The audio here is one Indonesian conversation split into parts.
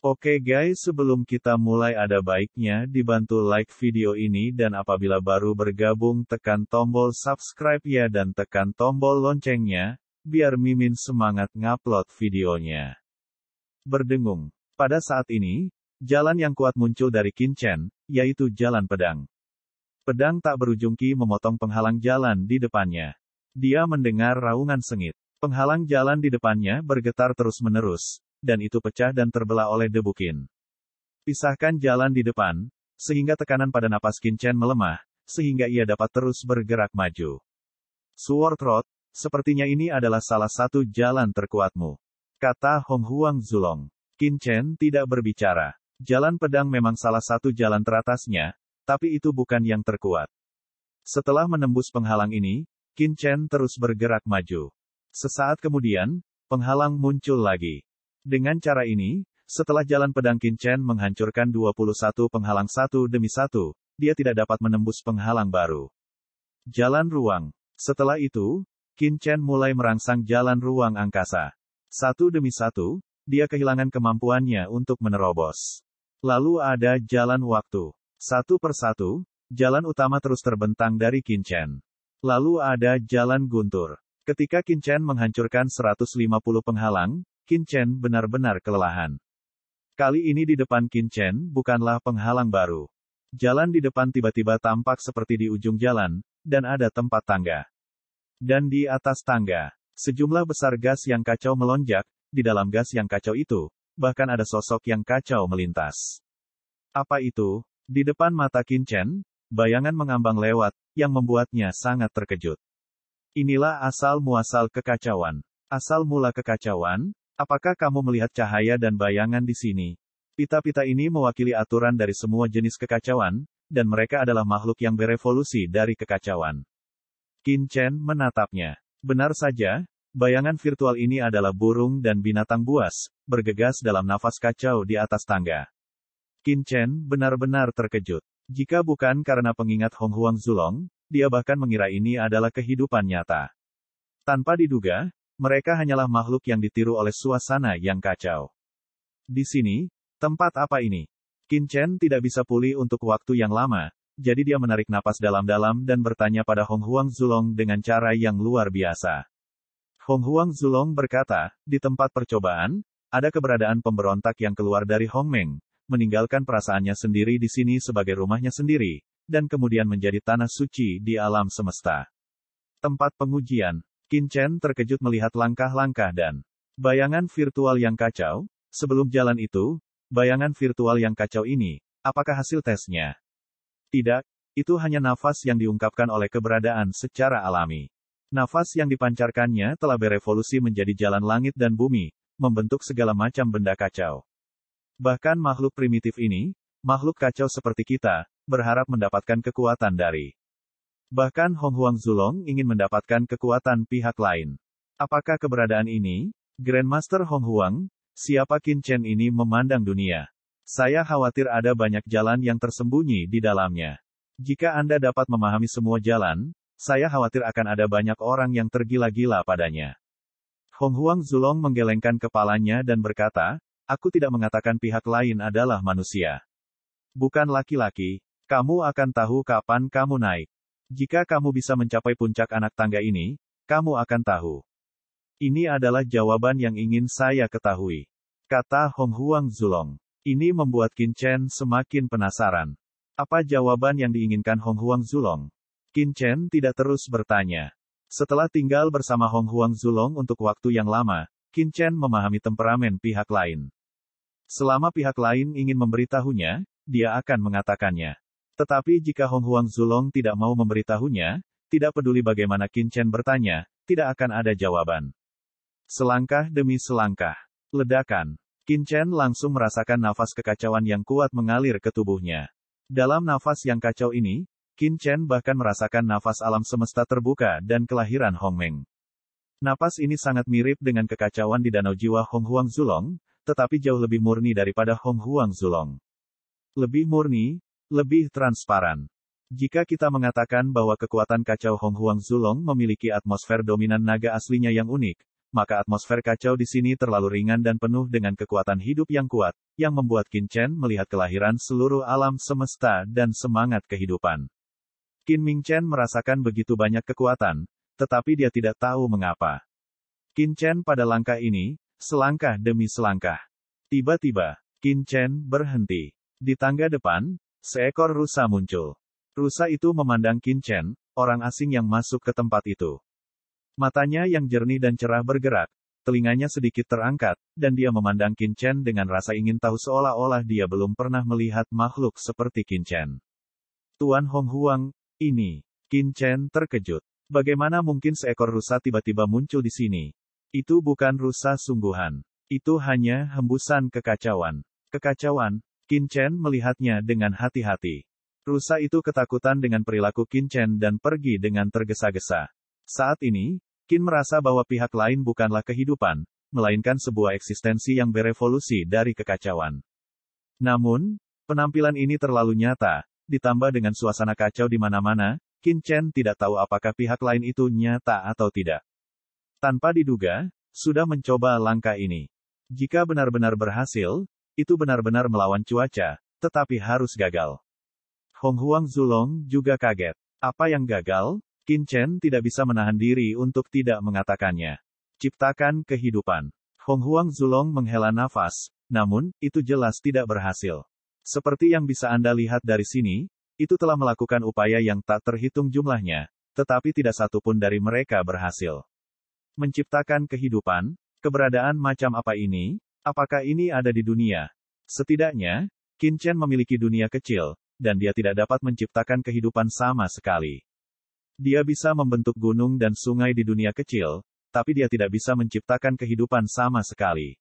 Oke guys, sebelum kita mulai ada baiknya dibantu like video ini dan apabila baru bergabung tekan tombol subscribe ya dan tekan tombol loncengnya, biar Mimin semangat ngupload videonya. Berdengung. Pada saat ini, jalan yang kuat muncul dari Qin Chen, yaitu jalan pedang. Pedang tak berujung Qi memotong penghalang jalan di depannya. Dia mendengar raungan sengit. Penghalang jalan di depannya bergetar terus-menerus, dan itu pecah dan terbelah oleh debu Qin. Pisahkan jalan di depan, sehingga tekanan pada napas Qin Chen melemah, sehingga ia dapat terus bergerak maju. Sword Road, sepertinya ini adalah salah satu jalan terkuatmu, kata Hong Huang Zulong. Qin Chen tidak berbicara. Jalan pedang memang salah satu jalan teratasnya, tapi itu bukan yang terkuat. Setelah menembus penghalang ini, Qin Chen terus bergerak maju. Sesaat kemudian, penghalang muncul lagi. Dengan cara ini, setelah jalan pedang Qin Chen menghancurkan 21 penghalang satu demi satu, dia tidak dapat menembus penghalang baru. Jalan ruang. Setelah itu, Qin Chen mulai merangsang jalan ruang angkasa. Satu demi satu, dia kehilangan kemampuannya untuk menerobos. Lalu ada jalan waktu. Satu persatu, jalan utama terus terbentang dari Qin Chen. Lalu ada jalan guntur. Ketika Qin Chen menghancurkan 150 penghalang, Qin Chen benar-benar kelelahan. Kali ini di depan Qin Chen bukanlah penghalang baru. Jalan di depan tiba-tiba tampak seperti di ujung jalan, dan ada tempat tangga. Dan di atas tangga, sejumlah besar gas yang kacau melonjak, di dalam gas yang kacau itu, bahkan ada sosok yang kacau melintas. Apa itu? Di depan mata Qin Chen, bayangan mengambang lewat, yang membuatnya sangat terkejut. Inilah asal-muasal kekacauan. Asal mula kekacauan? Apakah kamu melihat cahaya dan bayangan di sini? Pita-pita ini mewakili aturan dari semua jenis kekacauan, dan mereka adalah makhluk yang berevolusi dari kekacauan. Qin Chen menatapnya. Benar saja, bayangan virtual ini adalah burung dan binatang buas, bergegas dalam nafas kacau di atas tangga. Qin Chen benar-benar terkejut. Jika bukan karena pengingat Hong Huang Zulong, dia bahkan mengira ini adalah kehidupan nyata. Tanpa diduga, mereka hanyalah makhluk yang ditiru oleh suasana yang kacau. Di sini, tempat apa ini? Qin Chen tidak bisa pulih untuk waktu yang lama, jadi dia menarik napas dalam-dalam dan bertanya pada Hong Huang Zulong dengan cara yang luar biasa. Hong Huang Zulong berkata, di tempat percobaan, ada keberadaan pemberontak yang keluar dari Hong Meng, meninggalkan perasaannya sendiri di sini sebagai rumahnya sendiri, dan kemudian menjadi tanah suci di alam semesta. Tempat pengujian. Qin Chen terkejut melihat langkah-langkah dan bayangan virtual yang kacau. Sebelum jalan itu, bayangan virtual yang kacau ini, apakah hasil tesnya? Tidak, itu hanya nafas yang diungkapkan oleh keberadaan secara alami. Nafas yang dipancarkannya telah berevolusi menjadi jalan langit dan bumi, membentuk segala macam benda kacau. Bahkan makhluk primitif ini, makhluk kacau seperti kita, berharap mendapatkan kekuatan dari Bahkan Hong Huang Zulong ingin mendapatkan kekuatan pihak lain. Apakah keberadaan ini? Grandmaster Hong Huang, siapa Qin Chen ini memandang dunia? Saya khawatir ada banyak jalan yang tersembunyi di dalamnya. Jika Anda dapat memahami semua jalan, saya khawatir akan ada banyak orang yang tergila-gila padanya. Hong Huang Zulong menggelengkan kepalanya dan berkata, aku tidak mengatakan pihak lain adalah manusia. Bukan laki-laki, kamu akan tahu kapan kamu naik. Jika kamu bisa mencapai puncak anak tangga ini, kamu akan tahu. Ini adalah jawaban yang ingin saya ketahui, kata Hong Huang Zulong. Ini membuat Qin Chen semakin penasaran. Apa jawaban yang diinginkan Hong Huang Zulong? Qin Chen tidak terus bertanya. Setelah tinggal bersama Hong Huang Zulong untuk waktu yang lama, Qin Chen memahami temperamen pihak lain. Selama pihak lain ingin memberitahunya, dia akan mengatakannya. Tetapi jika Hong Huang Zulong tidak mau memberitahunya, tidak peduli bagaimana Qin Chen bertanya, tidak akan ada jawaban. Selangkah demi selangkah. Ledakan. Qin Chen langsung merasakan nafas kekacauan yang kuat mengalir ke tubuhnya. Dalam nafas yang kacau ini, Qin Chen bahkan merasakan nafas alam semesta terbuka dan kelahiran Hong Meng. Napas ini sangat mirip dengan kekacauan di danau jiwa Hong Huang Zulong, tetapi jauh lebih murni daripada Hong Huang Zulong. Lebih murni, lebih transparan. Jika kita mengatakan bahwa kekuatan kacau Hong Huang Zulong memiliki atmosfer dominan naga aslinya yang unik, maka atmosfer kacau di sini terlalu ringan dan penuh dengan kekuatan hidup yang kuat, yang membuat Qin Chen melihat kelahiran seluruh alam semesta dan semangat kehidupan. Qin Ming Chen merasakan begitu banyak kekuatan, tetapi dia tidak tahu mengapa. Qin Chen pada langkah ini, selangkah demi selangkah. Tiba-tiba, Qin Chen berhenti. Di tangga depan, seekor rusa muncul. Rusa itu memandang Qin Chen, orang asing yang masuk ke tempat itu. Matanya yang jernih dan cerah bergerak, telinganya sedikit terangkat, dan dia memandang Qin Chen dengan rasa ingin tahu seolah-olah dia belum pernah melihat makhluk seperti Qin Chen. Tuan Hong Huang, ini. Qin Chen terkejut. Bagaimana mungkin seekor rusa tiba-tiba muncul di sini? Itu bukan rusa sungguhan. Itu hanya hembusan kekacauan. Kekacauan. Qin Chen melihatnya dengan hati-hati. Rusa itu ketakutan dengan perilaku Qin Chen dan pergi dengan tergesa-gesa. Saat ini, Qin merasa bahwa pihak lain bukanlah kehidupan, melainkan sebuah eksistensi yang berevolusi dari kekacauan. Namun, penampilan ini terlalu nyata, ditambah dengan suasana kacau di mana-mana, Qin Chen tidak tahu apakah pihak lain itu nyata atau tidak. Tanpa diduga, sudah mencoba langkah ini. Jika benar-benar berhasil, itu benar-benar melawan cuaca, tetapi harus gagal. Hong Huang Zulong juga kaget. Apa yang gagal? Qin Chen tidak bisa menahan diri untuk tidak mengatakannya. Ciptakan kehidupan. Hong Huang Zulong menghela nafas, namun, itu jelas tidak berhasil. Seperti yang bisa Anda lihat dari sini, itu telah melakukan upaya yang tak terhitung jumlahnya, tetapi tidak satu pun dari mereka berhasil. Menciptakan kehidupan, keberadaan macam apa ini? Apakah ini ada di dunia? Setidaknya, Qin Chen memiliki dunia kecil, dan dia tidak dapat menciptakan kehidupan sama sekali. Dia bisa membentuk gunung dan sungai di dunia kecil, tapi dia tidak bisa menciptakan kehidupan sama sekali.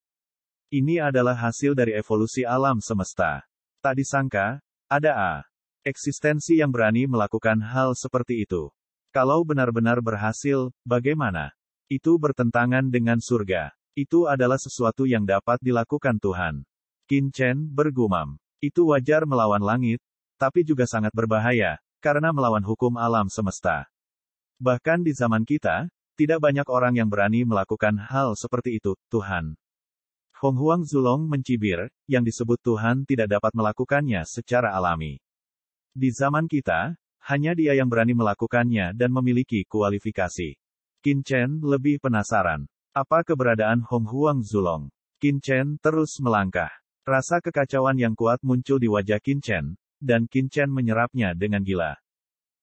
Ini adalah hasil dari evolusi alam semesta. Tak disangka, ada eksistensi yang berani melakukan hal seperti itu. Kalau benar-benar berhasil, bagaimana? Itu bertentangan dengan surga. Itu adalah sesuatu yang dapat dilakukan Tuhan. Qin Chen bergumam. Itu wajar melawan langit, tapi juga sangat berbahaya, karena melawan hukum alam semesta. Bahkan di zaman kita, tidak banyak orang yang berani melakukan hal seperti itu, Tuhan. Hong Huang Zulong mencibir, yang disebut Tuhan tidak dapat melakukannya secara alami. Di zaman kita, hanya dia yang berani melakukannya dan memiliki kualifikasi. Qin Chen lebih penasaran. Apa keberadaan Hong Huang Zulong? Qin Chen terus melangkah. Rasa kekacauan yang kuat muncul di wajah Qin Chen, dan Qin Chen menyerapnya dengan gila.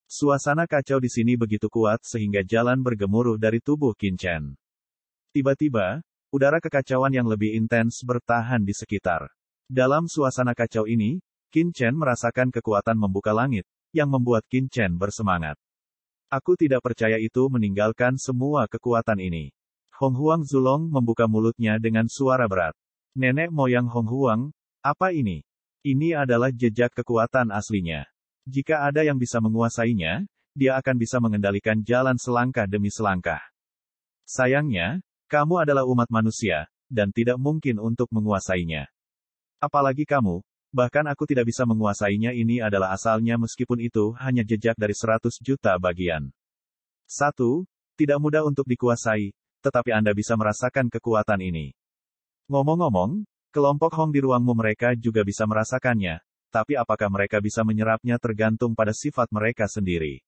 Suasana kacau di sini begitu kuat sehingga jalan bergemuruh dari tubuh Qin Chen. Tiba-tiba, udara kekacauan yang lebih intens bertahan di sekitar. Dalam suasana kacau ini, Qin Chen merasakan kekuatan membuka langit, yang membuat Qin Chen bersemangat. Aku tidak percaya itu meninggalkan semua kekuatan ini. Hong Huang Zulong membuka mulutnya dengan suara berat. Nenek moyang Hong Huang, apa ini? Ini adalah jejak kekuatan aslinya. Jika ada yang bisa menguasainya, dia akan bisa mengendalikan jalan selangkah demi selangkah. Sayangnya, kamu adalah umat manusia, dan tidak mungkin untuk menguasainya. Apalagi kamu, bahkan aku tidak bisa menguasainya. Ini adalah asalnya meskipun itu hanya jejak dari 100 juta bagian. 1. Tidak mudah untuk dikuasai, tetapi Anda bisa merasakan kekuatan ini. Ngomong-ngomong, kelompok Hong di ruangmu mereka juga bisa merasakannya, tapi apakah mereka bisa menyerapnya tergantung pada sifat mereka sendiri.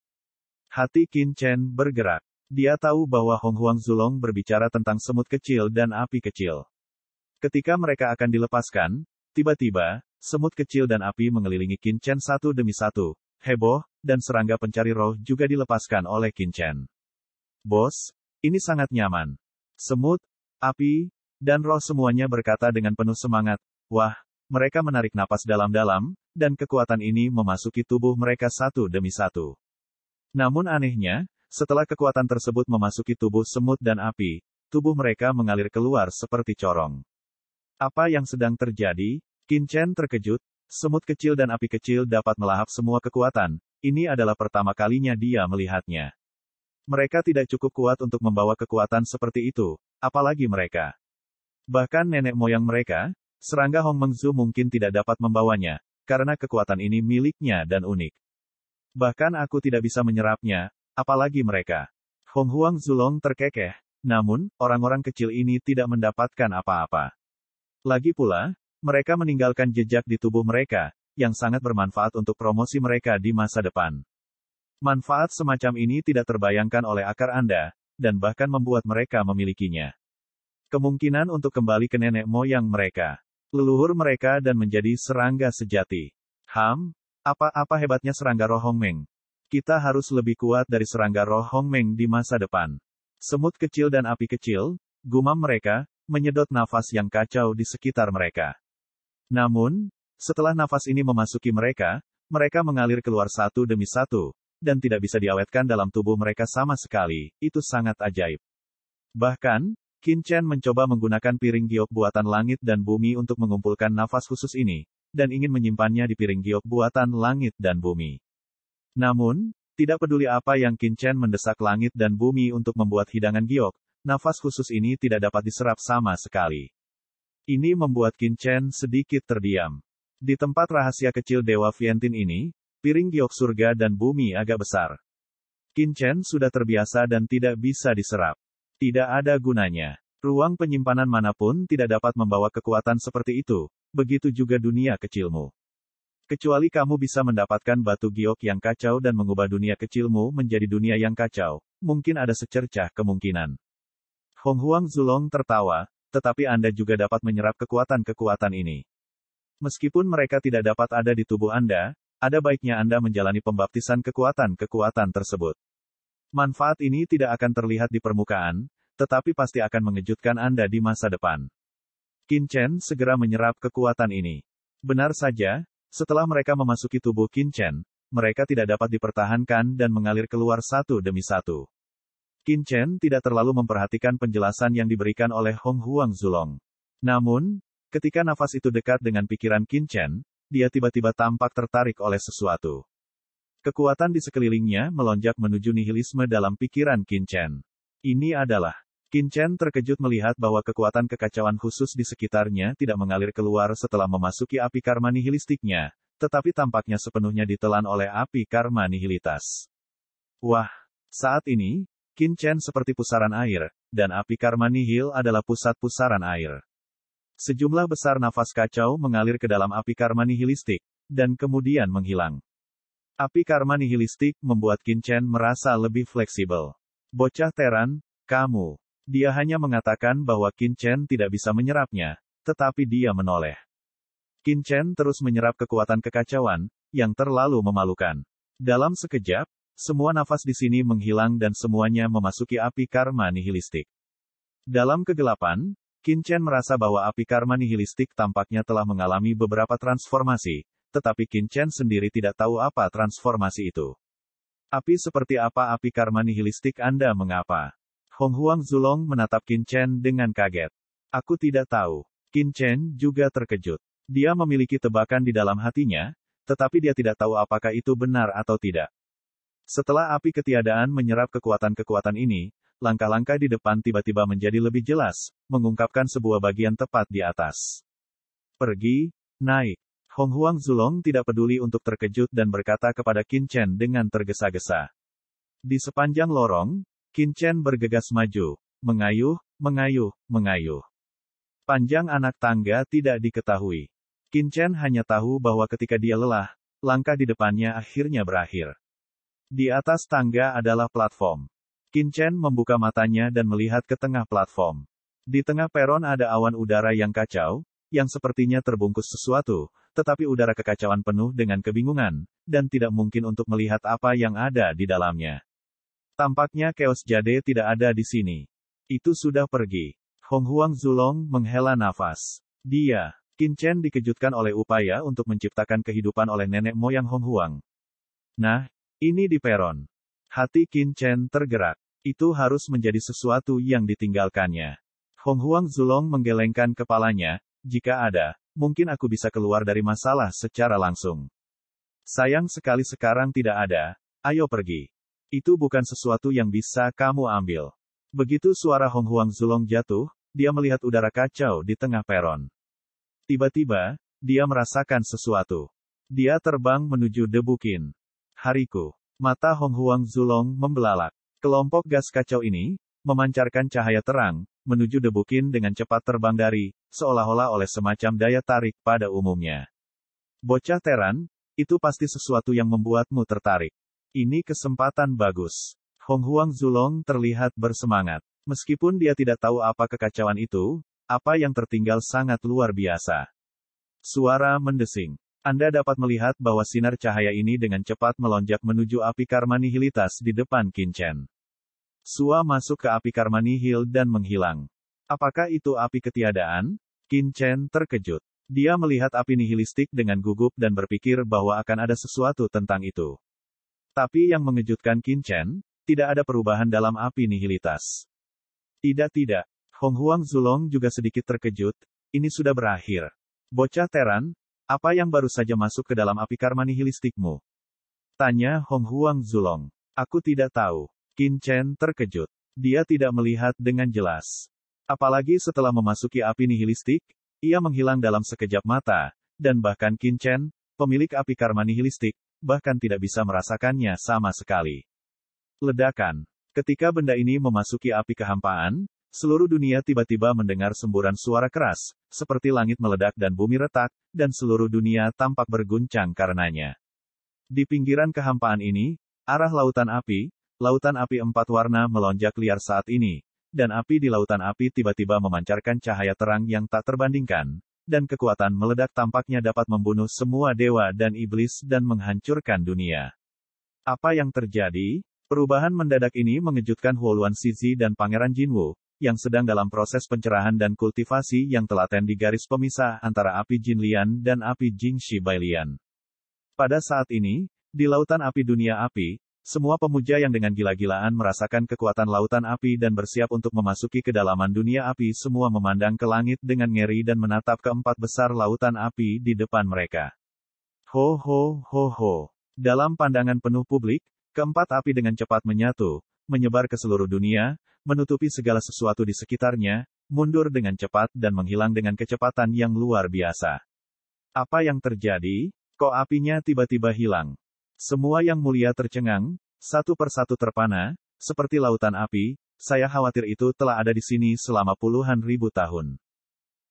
Hati Qin Chen bergerak. Dia tahu bahwa Hong Huang Zulong berbicara tentang semut kecil dan api kecil. Ketika mereka akan dilepaskan, tiba-tiba, semut kecil dan api mengelilingi Qin Chen satu demi satu. Heboh, dan serangga pencari roh juga dilepaskan oleh Qin Chen. Bos, ini sangat nyaman. Semut, api, dan roh semuanya berkata dengan penuh semangat. Wah, mereka menarik napas dalam-dalam, dan kekuatan ini memasuki tubuh mereka satu demi satu. Namun anehnya, setelah kekuatan tersebut memasuki tubuh semut dan api, tubuh mereka mengalir keluar seperti corong. Apa yang sedang terjadi? Qin Chen terkejut. Semut kecil dan api kecil dapat melahap semua kekuatan. Ini adalah pertama kalinya dia melihatnya. Mereka tidak cukup kuat untuk membawa kekuatan seperti itu, apalagi mereka. Bahkan nenek moyang mereka, serangga Hong Mengzu mungkin tidak dapat membawanya, karena kekuatan ini miliknya dan unik. Bahkan aku tidak bisa menyerapnya, apalagi mereka. Hong Huang Zulong terkekeh. Namun, orang-orang kecil ini tidak mendapatkan apa-apa. Lagi pula, mereka meninggalkan jejak di tubuh mereka, yang sangat bermanfaat untuk promosi mereka di masa depan. Manfaat semacam ini tidak terbayangkan oleh akar Anda, dan bahkan membuat mereka memilikinya. Kemungkinan untuk kembali ke nenek moyang mereka, leluhur mereka dan menjadi serangga sejati. Apa hebatnya serangga roh Hongmeng? Kita harus lebih kuat dari serangga roh Hongmeng di masa depan. Semut kecil dan api kecil, gumam mereka, menyedot nafas yang kacau di sekitar mereka. Namun, setelah nafas ini memasuki mereka, mereka mengalir keluar satu demi satu, dan tidak bisa diawetkan dalam tubuh mereka sama sekali. Itu sangat ajaib. Bahkan, Qin Chen mencoba menggunakan piring giok buatan langit dan bumi untuk mengumpulkan nafas khusus ini, dan ingin menyimpannya di piring giok buatan langit dan bumi. Namun, tidak peduli apa yang Qin Chen mendesak langit dan bumi untuk membuat hidangan giok, nafas khusus ini tidak dapat diserap sama sekali. Ini membuat Qin Chen sedikit terdiam. Di tempat rahasia kecil Dewa Vientin ini, piring giok surga dan bumi agak besar. Qin Chen sudah terbiasa dan tidak bisa diserap. Tidak ada gunanya. Ruang penyimpanan manapun tidak dapat membawa kekuatan seperti itu, begitu juga dunia kecilmu. Kecuali kamu bisa mendapatkan batu giok yang kacau dan mengubah dunia kecilmu menjadi dunia yang kacau, mungkin ada secercah kemungkinan. Hong Huang Zulong tertawa, tetapi Anda juga dapat menyerap kekuatan-kekuatan ini. Meskipun mereka tidak dapat ada di tubuh Anda, ada baiknya Anda menjalani pembaptisan kekuatan-kekuatan tersebut. Manfaat ini tidak akan terlihat di permukaan, tetapi pasti akan mengejutkan Anda di masa depan. Qin Chen segera menyerap kekuatan ini. Benar saja, setelah mereka memasuki tubuh Qin Chen, mereka tidak dapat dipertahankan dan mengalir keluar satu demi satu. Qin Chen tidak terlalu memperhatikan penjelasan yang diberikan oleh Hong Huang Zulong. Namun, ketika nafas itu dekat dengan pikiran Qin Chen, dia tiba-tiba tampak tertarik oleh sesuatu. Kekuatan di sekelilingnya melonjak menuju nihilisme dalam pikiran Qin Chen. Ini adalah. Qin Chen terkejut melihat bahwa kekuatan kekacauan khusus di sekitarnya tidak mengalir keluar setelah memasuki api karma nihilistiknya, tetapi tampaknya sepenuhnya ditelan oleh api karma nihilitas. Wah! Saat ini, Qin Chen seperti pusaran air, dan api karma nihil adalah pusat pusaran air. Sejumlah besar nafas kacau mengalir ke dalam api karma nihilistik, dan kemudian menghilang. Api karma nihilistik membuat Qin Chen merasa lebih fleksibel. Bocah teran, kamu. Dia hanya mengatakan bahwa Qin Chen tidak bisa menyerapnya, tetapi dia menoleh. Qin Chen terus menyerap kekuatan kekacauan, yang terlalu memalukan. Dalam sekejap, semua nafas di sini menghilang dan semuanya memasuki api karma nihilistik. Dalam kegelapan, Qin Chen merasa bahwa api karma nihilistik tampaknya telah mengalami beberapa transformasi, tetapi Qin Chen sendiri tidak tahu apa transformasi itu. Api seperti apa api karma nihilistik Anda mengapa? Hong Huang Zulong menatap Qin Chen dengan kaget. Aku tidak tahu. Qin Chen juga terkejut. Dia memiliki tebakan di dalam hatinya, tetapi dia tidak tahu apakah itu benar atau tidak. Setelah api ketiadaan menyerap kekuatan-kekuatan ini, langkah-langkah di depan tiba-tiba menjadi lebih jelas, mengungkapkan sebuah bagian tepat di atas. Pergi, naik. Hong Huang Zulong tidak peduli untuk terkejut dan berkata kepada Qin Chen dengan tergesa-gesa. Di sepanjang lorong, Qin Chen bergegas maju, mengayuh, mengayuh, mengayuh. Panjang anak tangga tidak diketahui. Qin Chen hanya tahu bahwa ketika dia lelah, langkah di depannya akhirnya berakhir. Di atas tangga adalah platform. Qin Chen membuka matanya dan melihat ke tengah platform. Di tengah peron ada awan udara yang kacau, yang sepertinya terbungkus sesuatu, tetapi udara kekacauan penuh dengan kebingungan, dan tidak mungkin untuk melihat apa yang ada di dalamnya. Tampaknya Chaos Jade tidak ada di sini. Itu sudah pergi. Hong Huang Zulong menghela nafas. Qin Chen dikejutkan oleh upaya untuk menciptakan kehidupan oleh nenek moyang Hong Huang. Nah, ini di peron. Hati Qin Chen tergerak. Itu harus menjadi sesuatu yang ditinggalkannya. Hong Huang Zulong menggelengkan kepalanya. Jika ada, mungkin aku bisa keluar dari masalah secara langsung. Sayang sekali sekarang tidak ada. Ayo pergi. Itu bukan sesuatu yang bisa kamu ambil. Begitu suara Hong Huang Zulong jatuh, dia melihat udara kacau di tengah peron. Tiba-tiba, dia merasakan sesuatu. Dia terbang menuju debu Qin. Hariku. Mata Hong Huang Zulong membelalak. Kelompok gas kacau ini, memancarkan cahaya terang, menuju debu Qin dengan cepat terbang dari, seolah-olah oleh semacam daya tarik pada umumnya. Bocah Teran, itu pasti sesuatu yang membuatmu tertarik. Ini kesempatan bagus. Hong Huang Zulong terlihat bersemangat. Meskipun dia tidak tahu apa kekacauan itu, apa yang tertinggal sangat luar biasa. Suara mendesing. Anda dapat melihat bahwa sinar cahaya ini dengan cepat melonjak menuju api karma nihilitas di depan Qin Chen. Sua masuk ke api karma nihil dan menghilang. Apakah itu api ketiadaan? Qin Chen terkejut. Dia melihat api nihilistik dengan gugup dan berpikir bahwa akan ada sesuatu tentang itu. Tapi yang mengejutkan Qin Chen, tidak ada perubahan dalam api nihilitas. Tidak. Hong Huang Zulong juga sedikit terkejut, ini sudah berakhir. Bocah Teran, apa yang baru saja masuk ke dalam api karma nihilistikmu? Tanya Hong Huang Zulong. Aku tidak tahu. Qin Chen terkejut. Dia tidak melihat dengan jelas. Apalagi setelah memasuki api nihilistik, ia menghilang dalam sekejap mata, dan bahkan Qin Chen, pemilik api karma nihilistik, bahkan tidak bisa merasakannya sama sekali. Ledakan. Ketika benda ini memasuki api kehampaan, seluruh dunia tiba-tiba mendengar semburan suara keras, seperti langit meledak dan bumi retak, dan seluruh dunia tampak berguncang karenanya. Di pinggiran kehampaan ini, arah lautan api 4 warna melonjak liar saat ini, dan api di lautan api tiba-tiba memancarkan cahaya terang yang tak terbandingkan, dan kekuatan meledak tampaknya dapat membunuh semua dewa dan iblis dan menghancurkan dunia. Apa yang terjadi? Perubahan mendadak ini mengejutkan Huoluan Shizi dan Pangeran Jinwu, yang sedang dalam proses pencerahan dan kultivasi yang telaten di garis pemisah antara api Jinlian dan api Jingxi Bailian. Pada saat ini, di lautan api dunia api, semua pemuja yang dengan gila-gilaan merasakan kekuatan lautan api dan bersiap untuk memasuki kedalaman dunia api semua memandang ke langit dengan ngeri dan menatap keempat besar lautan api di depan mereka. Ho ho ho ho. Dalam pandangan penuh publik, keempat api dengan cepat menyatu, menyebar ke seluruh dunia, menutupi segala sesuatu di sekitarnya, mundur dengan cepat dan menghilang dengan kecepatan yang luar biasa. Apa yang terjadi? Kok apinya tiba-tiba hilang? Semua yang mulia tercengang, satu persatu terpana, seperti lautan api, saya khawatir itu telah ada di sini selama puluhan ribu tahun.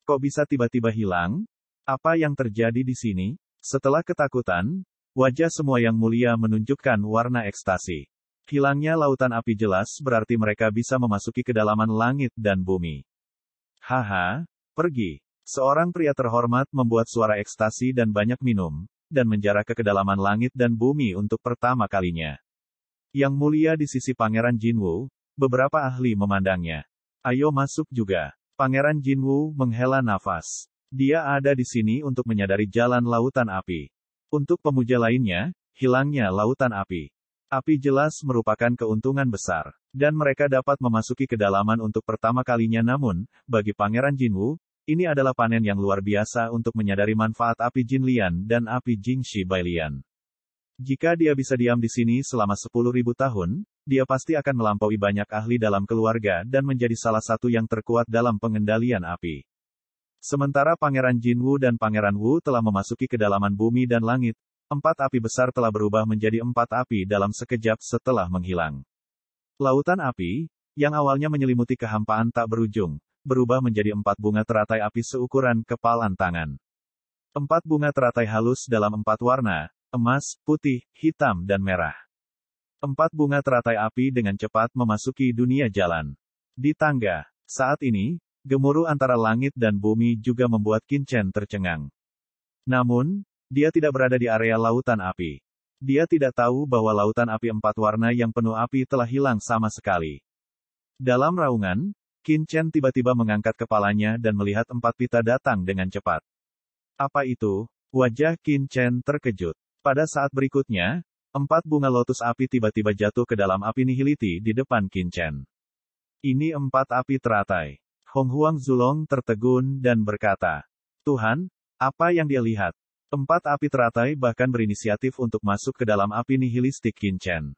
Kok bisa tiba-tiba hilang? Apa yang terjadi di sini? Setelah ketakutan, wajah semua yang mulia menunjukkan warna ekstasi. Hilangnya lautan api jelas berarti mereka bisa memasuki kedalaman langit dan bumi. Haha, pergi. Seorang pria terhormat membuat suara ekstasi dan banyak minum, dan menjarah ke kedalaman langit dan bumi untuk pertama kalinya. Yang mulia di sisi Pangeran Jinwu, beberapa ahli memandangnya. Ayo masuk juga. Pangeran Jinwu menghela nafas. Dia ada di sini untuk menyadari jalan lautan api. Untuk pemuja lainnya, hilangnya lautan api. Api jelas merupakan keuntungan besar, dan mereka dapat memasuki kedalaman untuk pertama kalinya namun, bagi Pangeran Jinwu, ini adalah panen yang luar biasa untuk menyadari manfaat api Jinlian dan api Jingxi Bailian. Jika dia bisa diam di sini selama 10.000 tahun, dia pasti akan melampaui banyak ahli dalam keluarga dan menjadi salah satu yang terkuat dalam pengendalian api. Sementara Pangeran Jinwu dan Pangeran Wu telah memasuki kedalaman bumi dan langit, 4 api besar telah berubah menjadi 4 api dalam sekejap setelah menghilang. Lautan api, yang awalnya menyelimuti kehampaan tak berujung, berubah menjadi 4 bunga teratai api seukuran kepalan tangan. 4 bunga teratai halus dalam 4 warna, emas, putih, hitam dan merah. 4 bunga teratai api dengan cepat memasuki dunia jalan. Di tangga, saat ini, gemuruh antara langit dan bumi juga membuat Qin Chen tercengang. Namun, dia tidak berada di area lautan api. Dia tidak tahu bahwa lautan api 4 warna yang penuh api telah hilang sama sekali. Dalam raungan, Qin Chen tiba-tiba mengangkat kepalanya dan melihat 4 pita datang dengan cepat. Apa itu? Wajah Qin Chen terkejut. Pada saat berikutnya, 4 bunga lotus api tiba-tiba jatuh ke dalam api nihiliti di depan Qin Chen. Ini 4 api teratai. Hong Huang Zulong tertegun dan berkata, Tuhan, apa yang dia lihat? 4 api teratai bahkan berinisiatif untuk masuk ke dalam api nihilistik Qin Chen.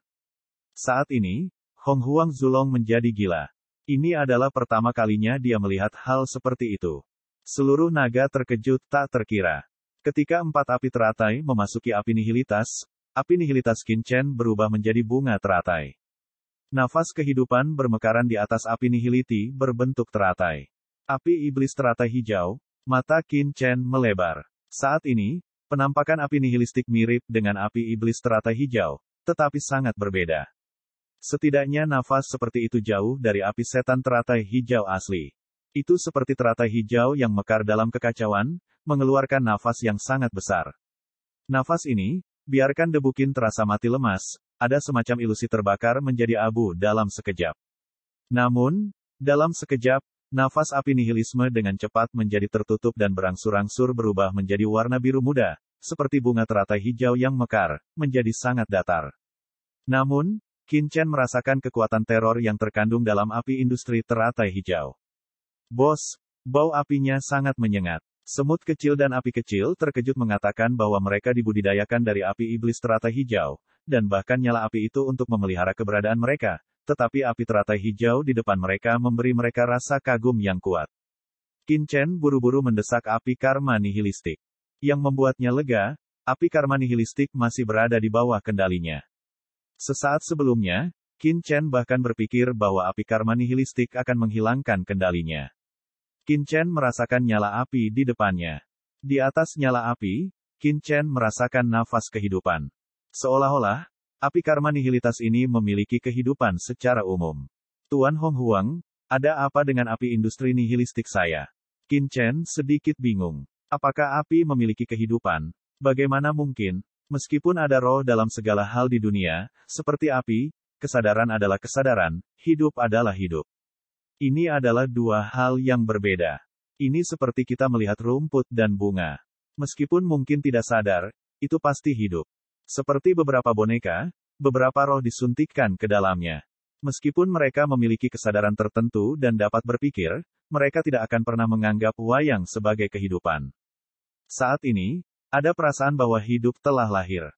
Saat ini, Hong Huang Zulong menjadi gila. Ini adalah pertama kalinya dia melihat hal seperti itu. Seluruh naga terkejut tak terkira. Ketika 4 api teratai memasuki api nihilitas Qin Chen berubah menjadi bunga teratai. Nafas kehidupan bermekaran di atas api nihiliti berbentuk teratai. Api iblis teratai hijau, mata Qin Chen melebar. Saat ini, penampakan api nihilistik mirip dengan api iblis teratai hijau, tetapi sangat berbeda. Setidaknya nafas seperti itu jauh dari api setan teratai hijau asli. Itu seperti teratai hijau yang mekar dalam kekacauan, mengeluarkan nafas yang sangat besar. Nafas ini, biarkan debu Qin terasa mati lemas, ada semacam ilusi terbakar menjadi abu dalam sekejap. Namun, dalam sekejap, nafas api nihilisme dengan cepat menjadi tertutup dan berangsur-angsur berubah menjadi warna biru muda, seperti bunga teratai hijau yang mekar, menjadi sangat datar. Namun, Qin Chen merasakan kekuatan teror yang terkandung dalam api industri teratai hijau. Bos, bau apinya sangat menyengat. Semut kecil dan api kecil terkejut mengatakan bahwa mereka dibudidayakan dari api iblis teratai hijau, dan bahkan nyala api itu untuk memelihara keberadaan mereka, tetapi api teratai hijau di depan mereka memberi mereka rasa kagum yang kuat. Qin Chen buru-buru mendesak api karma nihilistik. Yang membuatnya lega, api karma nihilistik masih berada di bawah kendalinya. Sesaat sebelumnya, Qin Chen bahkan berpikir bahwa api karma nihilistik akan menghilangkan kendalinya. Qin Chen merasakan nyala api di depannya. Di atas nyala api, Qin Chen merasakan nafas kehidupan. Seolah-olah, api karma nihilitas ini memiliki kehidupan secara umum. Tuan Hong Huang, ada apa dengan api industri nihilistik saya? Qin Chen sedikit bingung. Apakah api memiliki kehidupan? Bagaimana mungkin? Meskipun ada roh dalam segala hal di dunia, seperti api, kesadaran adalah kesadaran, hidup adalah hidup. Ini adalah dua hal yang berbeda. Ini seperti kita melihat rumput dan bunga. Meskipun mungkin tidak sadar, itu pasti hidup. Seperti beberapa boneka, beberapa roh disuntikkan ke dalamnya. Meskipun mereka memiliki kesadaran tertentu dan dapat berpikir, mereka tidak akan pernah menganggap wayang sebagai kehidupan. Saat ini, ada perasaan bahwa hidup telah lahir.